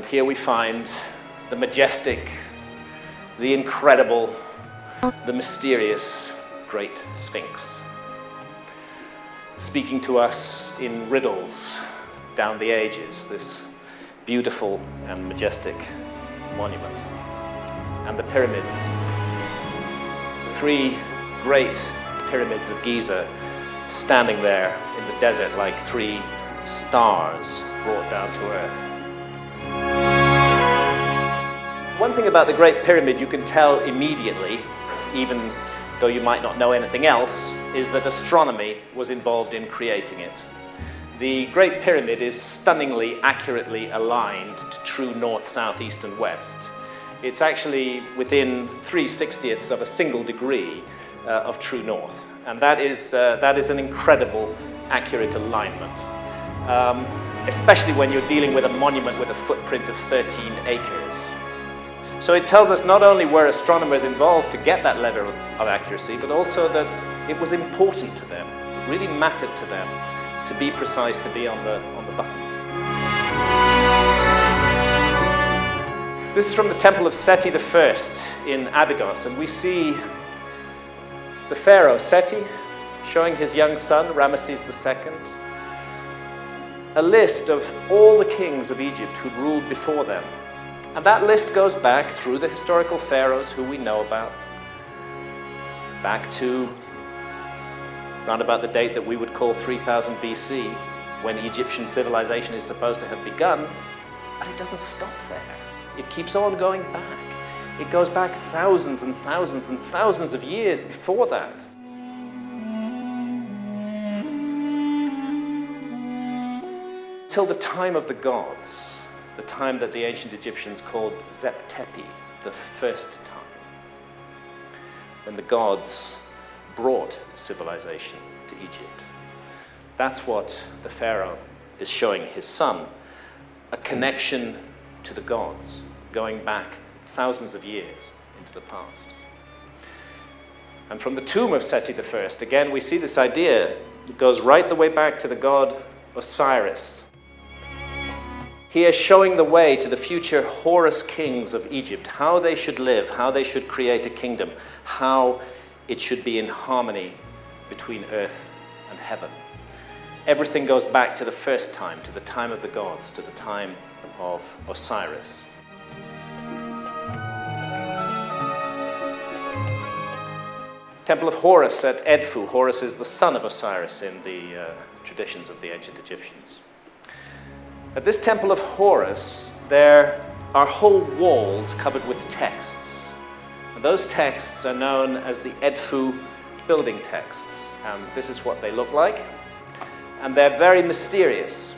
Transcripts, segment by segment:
here we find the majestic, the incredible, the mysterious Great Sphinx, speaking to us in riddles down the ages, this beautiful and majestic monument. And the pyramids, the three great pyramids of Giza, standing there in the desert like three stars brought down to earth. One thing about the Great Pyramid you can tell immediately, even though you might not know anything else, is that astronomy was involved in creating it. The Great Pyramid is stunningly accurately aligned to true north, south, east, and west. It's actually within 3/60ths of a single degree of true north, and that is an incredible accurate alignment, especially when you're dealing with a monument with a footprint of 13 acres. So it tells us not only were astronomers involved to get that level of accuracy, but also that it was important to them. It really mattered to them to be precise, to be on the button. This is from the Temple of Seti I in Abydos, and we see the pharaoh Seti showing his young son Ramesses II a list of all the kings of Egypt who'd ruled before them. And that list goes back through the historical pharaohs who we know about, back to around about the date that we would call 3000 BC, when Egyptian civilization is supposed to have begun, but it doesn't stop there. It keeps on going back. It goes back thousands and thousands and thousands of years before that. Till the time of the gods. The time that the ancient Egyptians called Zep-Tepi, the first time, when the gods brought civilization to Egypt. That's what the pharaoh is showing his son, a connection to the gods, going back thousands of years into the past. And from the tomb of Seti I, again, we see this idea. It goes right the way back to the god Osiris. He is showing the way to the future Horus kings of Egypt, how they should live, how they should create a kingdom, how it should be in harmony between earth and heaven. Everything goes back to the first time, to the time of the gods, to the time of Osiris. Temple of Horus at Edfu. Horus is the son of Osiris in the traditions of the ancient Egyptians. At this temple of Horus, there are whole walls covered with texts. And those texts are known as the Edfu building texts. And this is what they look like. And they're very mysterious.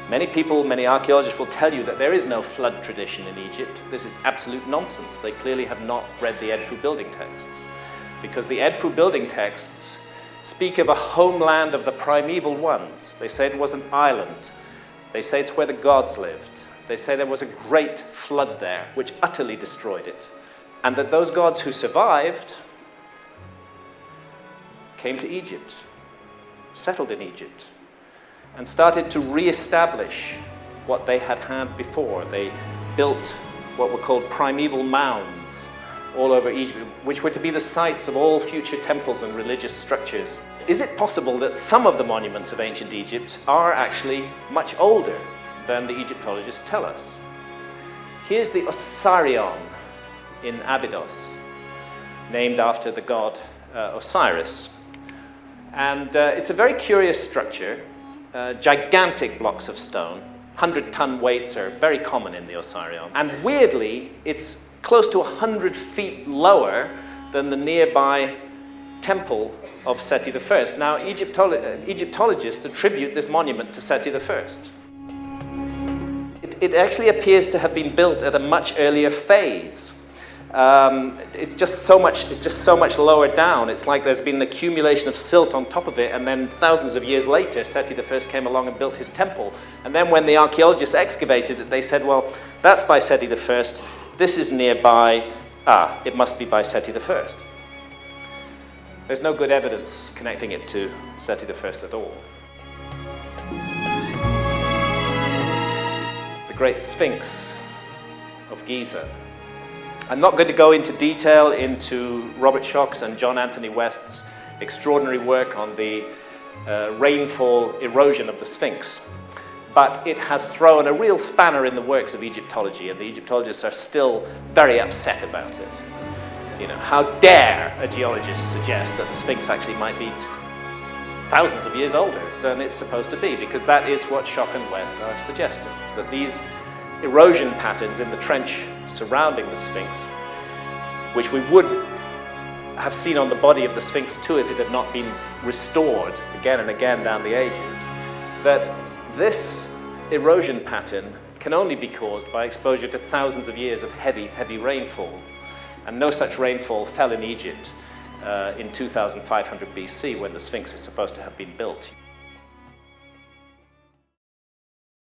Many people, many archaeologists will tell you that there is no flood tradition in Egypt. This is absolute nonsense. They clearly have not read the Edfu building texts, because the Edfu building texts speak of a homeland of the primeval ones. They say it was an island. They say it's where the gods lived. They say there was a great flood there, which utterly destroyed it. And that those gods who survived came to Egypt, settled in Egypt, and started to re-establish what they had had before. They built what were called primeval mounds all over Egypt, which were to be the sites of all future temples and religious structures. Is it possible that some of the monuments of ancient Egypt are actually much older than the Egyptologists tell us? Here's the Osirion in Abydos, named after the god Osiris. And it's a very curious structure, gigantic blocks of stone. 100-ton weights are very common in the Osirion. And weirdly, it's close to 100 feet lower than the nearby temple of Seti I. Now, Egyptologists attribute this monument to Seti I. It actually appears to have been built at a much earlier phase. It's just so much lower down. It's like there's been an accumulation of silt on top of it, and then thousands of years later, Seti I came along and built his temple. And then when the archaeologists excavated it, they said, well, that's by Seti I. This is nearby. It must be by Seti I. There's no good evidence connecting it to Seti I at all. The great Sphinx of Giza. I'm not going to go into detail into Robert Schoch's and John Anthony West's extraordinary work on the rainfall erosion of the Sphinx, but it has thrown a real spanner in the works of Egyptology, and the Egyptologists are still very upset about it. You know, how dare a geologist suggest that the Sphinx actually might be thousands of years older than it's supposed to be, because that is what Schoch and West are suggesting, that these erosion patterns in the trench surrounding the Sphinx, which we would have seen on the body of the Sphinx too if it had not been restored again and again down the ages, that this erosion pattern can only be caused by exposure to thousands of years of heavy rainfall. And no such rainfall fell in Egypt in 2500 BC when the Sphinx is supposed to have been built.